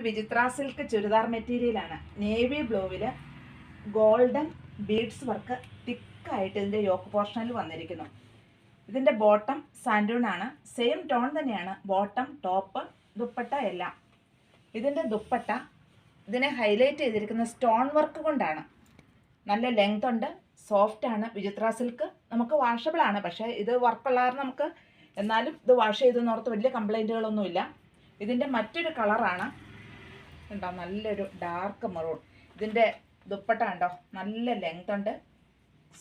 വിചിത്ര സിൽക്ക് ചുരിദാർ മെറ്റീരിയലാണ്. Navy ബ്ലൂവിൽ golden beads work തിക്കായിട്ട് ഇതിൻ്റെ യോക്ക് പോർഷനിൽ വന്നിരിക്കുന്നു. ഇതിൻ്റെ ബോട്ടം സാൻഡൂൺ ആണ്. സെയിം ടോൺ തന്നെയാണ് ബോട്ടം, ടോപ്പ്, ദുപ്പട്ട എല്ലാം. ഇതിൻ്റെ ദുപ്പട്ട ഇതിനെ ഹൈലൈറ്റ് ചെയ്തിരിക്കുന്ന സ്റ്റോൺ വർക്ക് കൊണ്ടാണ്. നല്ല ലെങ്ത് ഉണ്ട്, സോഫ്റ്റ് ആണ്. വിചിത്ര സിൽക്ക് നമുക്ക് വാഷബിൾ ആണ്, പക്ഷേ ഇത് വർക്കുള്ളവർ നമുക്ക് എന്നാലും ഇത് വാഷ് ചെയ്തെന്നോർത്ത് വലിയ കംപ്ലൈൻറ്റുകളൊന്നുമില്ല. ഇതിൻ്റെ മറ്റൊരു കളറാണ് ഉണ്ടോ, നല്ലൊരു ഡാർക്ക് മെറൂൺ. ഇതിൻ്റെ ദുപ്പട്ട ഉണ്ടോ, നല്ല ലെങ്ത് ഉണ്ട്,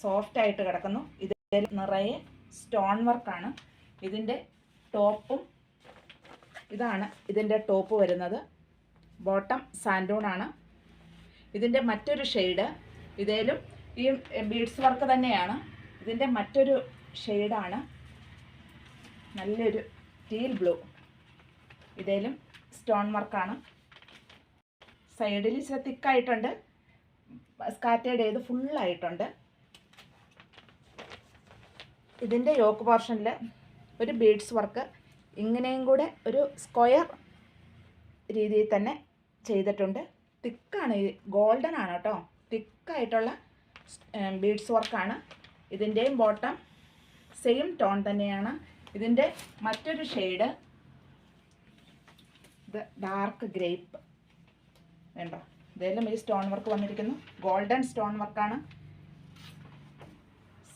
സോഫ്റ്റ് ആയിട്ട് കിടക്കുന്നു. ഇതിൽ നിറയെ സ്റ്റോൺ വർക്കാണ്. ഇതിൻ്റെ ടോപ്പും ഇതാണ് ഇതിൻ്റെ ടോപ്പ് വരുന്നത്. ബോട്ടം സാൻഡൂൺ ആണ്. ഇതിൻ്റെ മറ്റൊരു ഷെയ്ഡ് ഇതേലും ഈ ബീഡ്സ് വർക്ക് തന്നെയാണ്. ഇതിൻ്റെ മറ്റൊരു ഷെയ്ഡാണ് നല്ലൊരു ടീൽ ബ്ലൂ. ഇതേലും സ്റ്റോൺ വർക്കാണ്. സൈഡിൽ ഇച്ചിരി തിക്കായിട്ടുണ്ട്, സ്കാറ്റേഡ് ചെയ്ത് ഫുള്ളായിട്ടുണ്ട്. ഇതിൻ്റെ യോക്ക് പോർഷനിൽ ഒരു ബീഡ്സ് വർക്ക് ഇങ്ങനെയും കൂടെ ഒരു സ്ക്വയർ രീതിയിൽ തന്നെ ചെയ്തിട്ടുണ്ട്. തിക്കാണ്, ഗോൾഡൻ ആണ് കേട്ടോ, തിക്കായിട്ടുള്ള ബീഡ്സ് വർക്കാണ്. ഇതിൻ്റെയും ബോട്ടം സെയിം ടോൺ തന്നെയാണ്. ഇതിൻ്റെ മറ്റൊരു ഷെയ്ഡ് ഇത് ഡാർക്ക് ഗ്രേപ്പ് വേണ്ടോ. ഇതെല്ലാം ഈ സ്റ്റോൺ വർക്ക് വന്നിരിക്കുന്നു. ഗോൾഡൻ സ്റ്റോൺ വർക്കാണ്.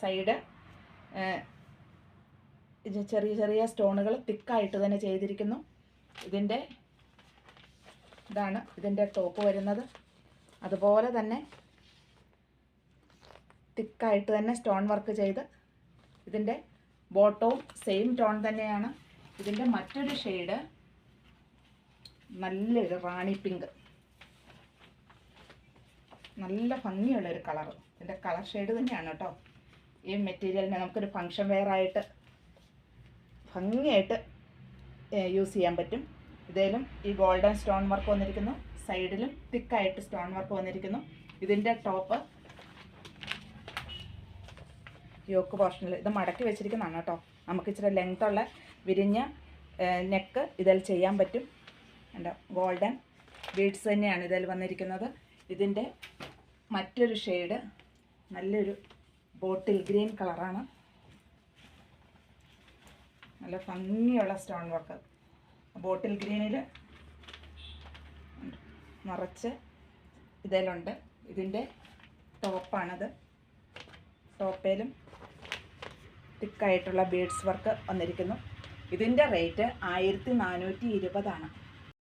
സൈഡ് ഇത് ചെറിയ ചെറിയ സ്റ്റോണുകൾ തിക്കായിട്ട് തന്നെ ചെയ്തിരിക്കുന്നു. ഇതാണ് ഇതിൻ്റെ ടോപ്പ് വരുന്നത്. അതുപോലെ തന്നെ തിക്കായിട്ട് തന്നെ സ്റ്റോൺ വർക്ക് ചെയ്ത് ഇതിൻ്റെ ബോട്ടവും സെയിം ടോൺ തന്നെയാണ്. ഇതിൻ്റെ മറ്റൊരു ഷെയ്ഡ് നല്ലൊരു റാണി പിങ്ക്, നല്ല ഭംഗിയുള്ളൊരു കളറ്. ഇതിൻ്റെ കളർ ഷെയ്ഡ് തന്നെയാണ് കേട്ടോ. ഈ മെറ്റീരിയലിനെ നമുക്കൊരു ഫങ്ഷൻ വെയറായിട്ട് ഭംഗിയായിട്ട് യൂസ് ചെയ്യാൻ പറ്റും. ഇതേലും ഈ ഗോൾഡൻ സ്റ്റോൺ വർക്ക് വന്നിരിക്കുന്നു. സൈഡിലും തിക്കായിട്ട് സ്റ്റോൺ വർക്ക് വന്നിരിക്കുന്നു. ഇതിൻ്റെ ടോപ്പ് യോക്ക് പോർഷനിൽ ഇത് മടക്കി വെച്ചിരിക്കുന്നതാണ് കേട്ടോ. നമുക്ക് ഇച്ചിരി ലെങ്ത്തുള്ള വിരിഞ്ഞ നെക്ക് ഇതിൽ ചെയ്യാൻ പറ്റും. എന്താ ഗോൾഡൻ ബീഡ്സ് തന്നെയാണ് ഇതിൽ വന്നിരിക്കുന്നത്. ഇതിൻ്റെ മറ്റൊരു ഷെയ്ഡ് നല്ലൊരു ബോട്ടിൽ ഗ്രീൻ കളറാണ്. നല്ല ഭംഗിയുള്ള സ്റ്റോൺ വർക്ക്. ബോട്ടിൽ ഗ്രീനിൽ നിറച്ച് ഇതിലുണ്ട്. ഇതിൻ്റെ ടോപ്പാണത്. ടോപ്പേലും തിക്കായിട്ടുള്ള ബീഡ്സ് വർക്ക് വന്നിരിക്കുന്നു. ഇതിൻ്റെ റേറ്റ് 1420 ആണ്.